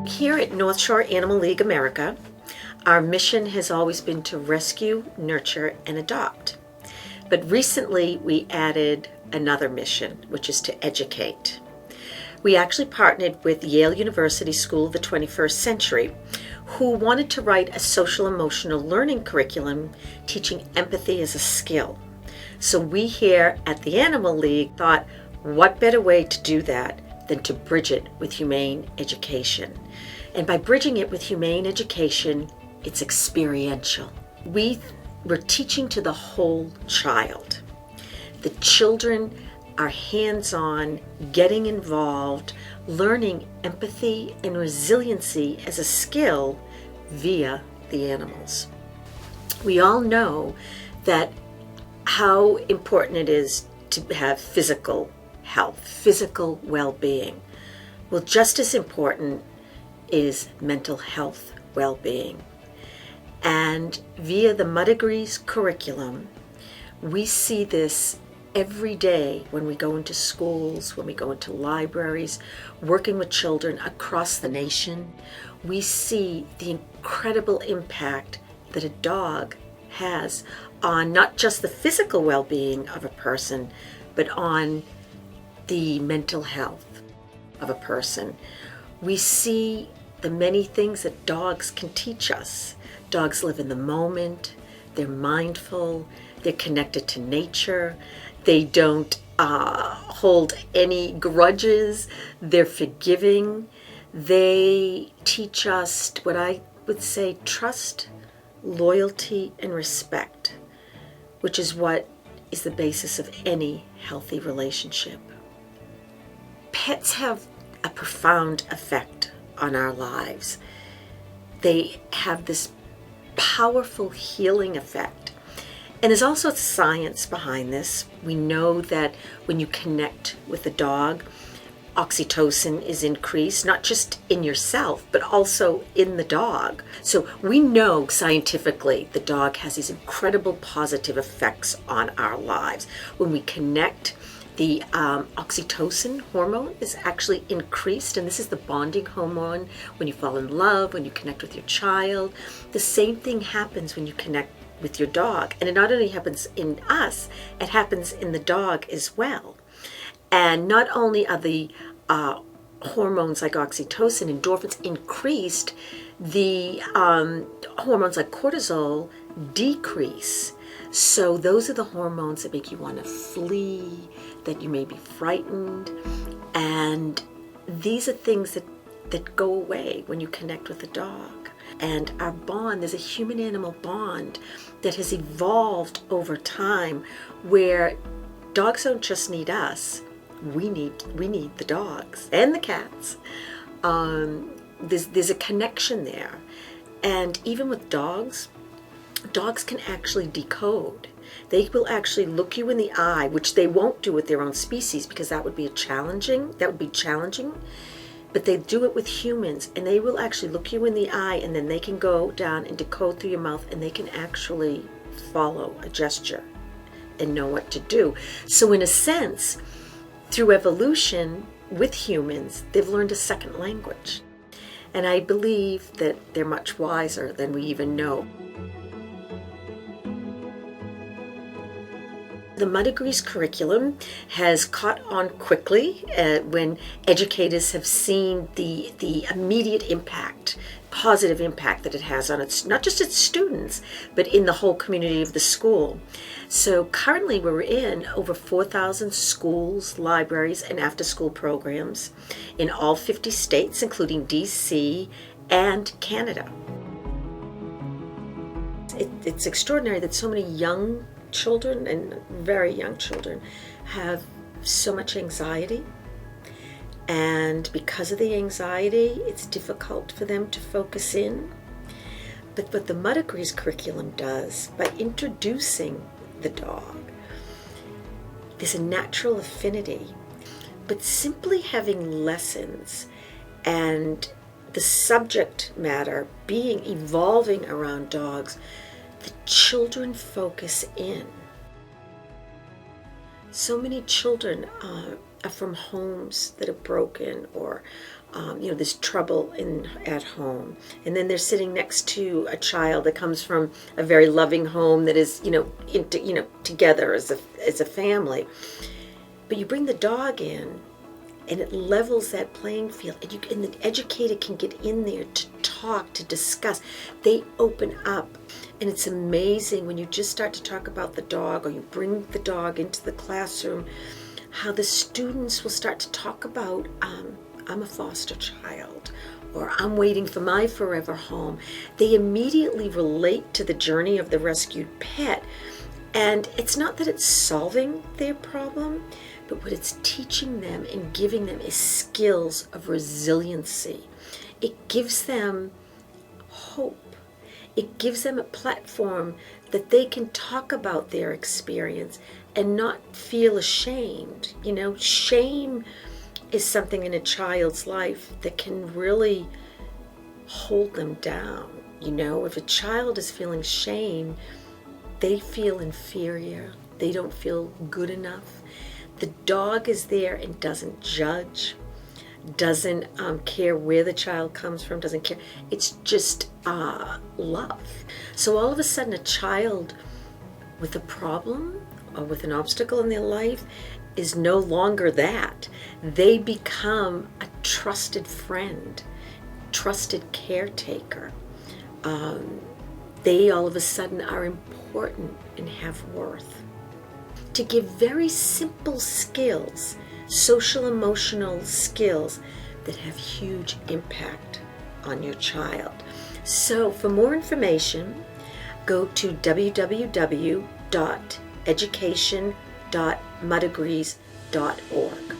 Here at North Shore Animal League America, our mission has always been to rescue, nurture, and adopt. But recently we added another mission, which is to educate. We actually partnered with Yale University School of the 21st Century, who wanted to write a social emotional learning curriculum teaching empathy as a skill. So we here at the Animal League thought, what better way to do that than to bridge it with humane education? And by bridging it with humane education, it's experiential. We're teaching to the whole child. The children are hands-on, getting involved, learning empathy and resiliency as a skill via the animals. We all know that how important it is to have physical health, physical well-being. Well, just as important is mental health well-being. And via the Mutt-i-grees curriculum, we see this every day when we go into schools, when we go into libraries, working with children across the nation. We see the incredible impact that a dog has on not just the physical well-being of a person, but on the mental health of a person. We see the many things that dogs can teach us. Dogs live in the moment, they're mindful, they're connected to nature, they don't hold any grudges, they're forgiving. They teach us what I would say trust, loyalty, and respect, which is what is the basis of any healthy relationship. Pets have a profound effect on our lives. They have this powerful healing effect. And there's also science behind this. We know that when you connect with a dog, oxytocin is increased, not just in yourself, but also in the dog. So we know scientifically the dog has these incredible positive effects on our lives. When we connect, the oxytocin hormone is actually increased, and this is the bonding hormone when you fall in love, when you connect with your child. The same thing happens when you connect with your dog. And it not only happens in us, it happens in the dog as well. And not only are the hormones like oxytocin, endorphins increased, the hormones like cortisol decrease. So those are the hormones that make you want to flee, that you may be frightened. And these are things that go away when you connect with a dog. And our bond, there's a human-animal bond that has evolved over time where dogs don't just need us, we need the dogs and the cats. There's a connection there. And even with dogs can actually decode. They will actually look you in the eye, which they won't do with their own species because that would be challenging. But they do it with humans, and they will actually look you in the eye, and then they can go down and decode through your mouth, and they can actually follow a gesture and know what to do. So in a sense, through evolution with humans, they've learned a second language. And I believe that they're much wiser than we even know. The Mutt-i-grees curriculum has caught on quickly when educators have seen the immediate impact, positive impact that it has on its, not just its students, but in the whole community of the school. So currently we're in over 4,000 schools, libraries, and after-school programs in all 50 states, including DC and Canada. It's extraordinary that so many young children and very young children have so much anxiety, and because of the anxiety it's difficult for them to focus in. But what the Mutt-i-grees curriculum does, by introducing the dog, there's a natural affinity, but simply having lessons and the subject matter evolving around dogs, the children focus in. So many children are from homes that are broken, or there's trouble at home, and then they're sitting next to a child that comes from a very loving home that is together as a family. But you bring the dog in, and it levels that playing field, and the educator can get in there to talk, to discuss. They open up, and it's amazing when you just start to talk about the dog, or you bring the dog into the classroom, how the students will start to talk about, I'm a foster child, or I'm waiting for my forever home. They immediately relate to the journey of the rescued pet, and it's not that it's solving their problem, but what it's teaching them and giving them is skills of resiliency. It gives them hope. It gives them a platform that they can talk about their experience and not feel ashamed. Shame is something in a child's life that can really hold them down. If a child is feeling shame, they feel inferior. They don't feel good enough. The dog is there and doesn't judge, doesn't care where the child comes from, doesn't care. It's just love. So all of a sudden, a child with a problem or with an obstacle in their life is no longer that. They become a trusted friend, trusted caretaker. They all of a sudden are important and have worth. To give very simple skills, social emotional skills that have huge impact on your child. So for more information, go to www.education.mutt-i-grees.org.